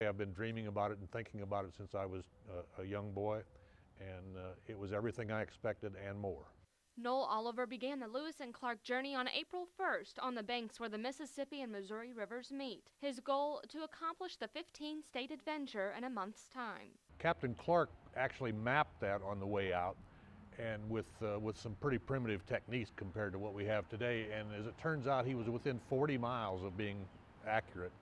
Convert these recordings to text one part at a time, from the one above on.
I've been dreaming about it and thinking about it since I was a young boy, and it was everything I expected and more. Noel Oliver began the Lewis and Clark journey on April 1st on the banks where the Mississippi and Missouri rivers meet. His goal, to accomplish the 15-state adventure in a month's time. Captain Clark actually mapped that on the way out, and with some pretty primitive techniques compared to what we have today. And as it turns out, he was within 40 miles of being accurate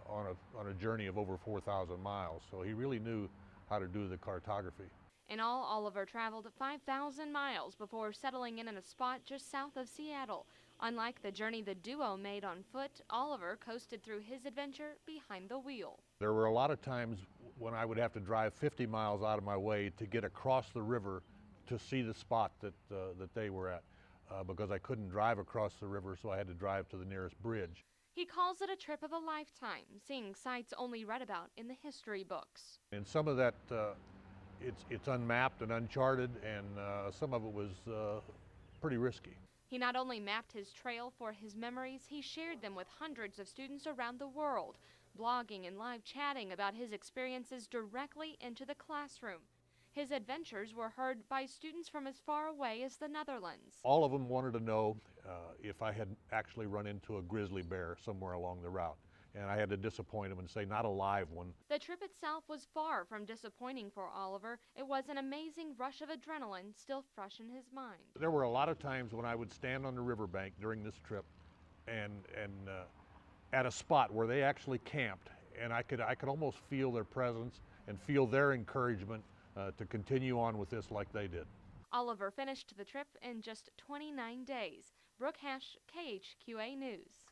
on a journey of over 4,000 miles. So he really knew how to do the cartography. In all, Oliver traveled 5,000 miles before settling in a spot just south of Seattle. Unlike the journey the duo made on foot, Oliver coasted through his adventure behind the wheel. There were a lot of times when I would have to drive 50 miles out of my way to get across the river to see the spot that they were at, because I couldn't drive across the river, so I had to drive to the nearest bridge. He calls it a trip of a lifetime, seeing sights only read about in the history books. And some of that, it's unmapped and uncharted, and some of it was pretty risky. He not only mapped his trail for his memories, he shared them with hundreds of students around the world, blogging and live chatting about his experiences directly into the classroom. His adventures were heard by students from as far away as the Netherlands. All of them wanted to know if I had actually run into a grizzly bear somewhere along the route. And I had to disappoint them and say, not a live one. The trip itself was far from disappointing for Oliver. It was an amazing rush of adrenaline still fresh in his mind. There were a lot of times when I would stand on the riverbank during this trip and at a spot where they actually camped, and I could almost feel their presence and feel their encouragement to continue on with this like they did. Oliver finished the trip in just 29 days. Brooke Hash, KHQA News.